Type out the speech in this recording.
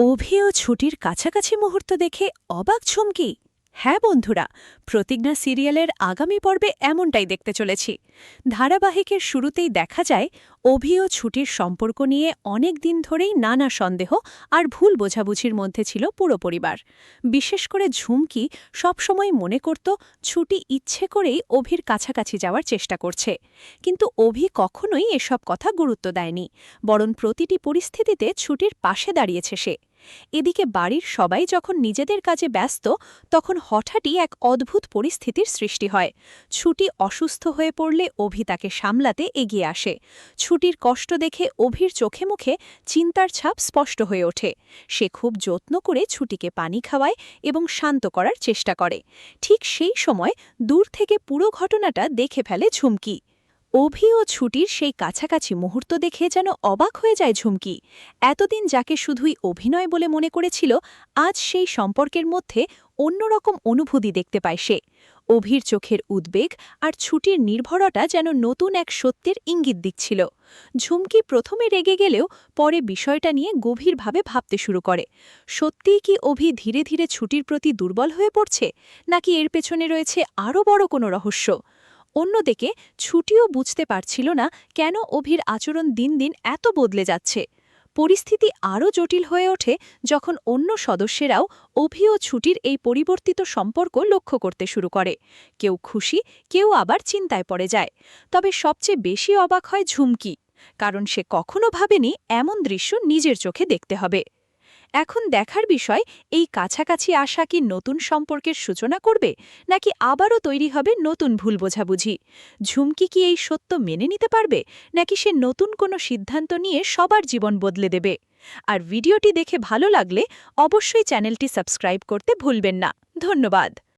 অভি ও ছুটির কাছাকাছি মুহূর্ত দেখে অবাক ঝুমকি। হ্যাঁ বন্ধুরা, প্রতিজ্ঞা সিরিয়ালের আগামী পর্বে এমনটাই দেখতে চলেছি। ধারাবাহিকের শুরুতেই দেখা যায় অভি ও ছুটির সম্পর্ক নিয়ে অনেক দিন ধরেই নানা সন্দেহ আর ভুল বোঝাবুঝির মধ্যে ছিল পুরো পরিবার। বিশেষ করে ঝুমকি সবসময় মনে করত ছুটি ইচ্ছে করেই অভির কাছাকাছি যাওয়ার চেষ্টা করছে, কিন্তু অভি কখনোই এসব কথা গুরুত্ব দেয়নি, বরং প্রতিটি পরিস্থিতিতে ছুটির পাশে দাঁড়িয়েছে সে। এদিকে বাড়ির সবাই যখন নিজেদের কাজে ব্যস্ত, তখন হঠাৎই এক অদ্ভুত পরিস্থিতির সৃষ্টি হয়। ছুটি অসুস্থ হয়ে পড়লে অভি তাকে সামলাতে এগিয়ে আসে। ছুটির কষ্ট দেখে অভির চোখে মুখে চিন্তার ছাপ স্পষ্ট হয়ে ওঠে। সে খুব যত্ন করে ছুটিকে পানি খাওয়ায় এবং শান্ত করার চেষ্টা করে। ঠিক সেই সময় দূর থেকে পুরো ঘটনাটা দেখে ফেলে ঝুমকি। অভি ও ছুটির সেই কাছাকাছি মুহূর্ত দেখে যেন অবাক হয়ে যায় ঝুমকি। এতদিন যাকে শুধুই অভিনয় বলে মনে করেছিল, আজ সেই সম্পর্কের মধ্যে অন্যরকম অনুভূতি দেখতে পায় সে। অভির চোখের উদ্বেগ আর ছুটির নির্ভরতা যেন নতুন এক সত্যের ইঙ্গিত দিচ্ছিল। ঝুমকি প্রথমে রেগে গেলেও পরে বিষয়টা নিয়ে গভীরভাবে ভাবতে শুরু করে। সত্যিই কি অভি ধীরে ধীরে ছুটির প্রতি দুর্বল হয়ে পড়ছে, নাকি এর পেছনে রয়েছে আরও বড় কোনো রহস্য? অন্যদিকে ছুটিও বুঝতে পারছিল না কেন অভির আচরণ দিন দিন এত বদলে যাচ্ছে। পরিস্থিতি আরও জটিল হয়ে ওঠে যখন অন্য সদস্যেরাও অভি ও ছুটির এই পরিবর্তিত সম্পর্ক লক্ষ্য করতে শুরু করে। কেউ খুশি, কেউ আবার চিন্তায় পড়ে যায়। তবে সবচেয়ে বেশি অবাক হয় ঝুমকি, কারণ সে কখনো ভাবেনি এমন দৃশ্য নিজের চোখে দেখতে হবে। এখন দেখার বিষয়, এই কাছাকাছি আসা কি নতুন সম্পর্কের সূচনা করবে, নাকি আবারও তৈরি হবে নতুন ভুল বোঝাবুঝি? ঝুমকি কি এই সত্য মেনে নিতে পারবে, নাকি সে নতুন কোনো সিদ্ধান্ত নিয়ে সবার জীবন বদলে দেবে? আর ভিডিওটি দেখে ভালো লাগলে অবশ্যই চ্যানেলটি সাবস্ক্রাইব করতে ভুলবেন না। ধন্যবাদ।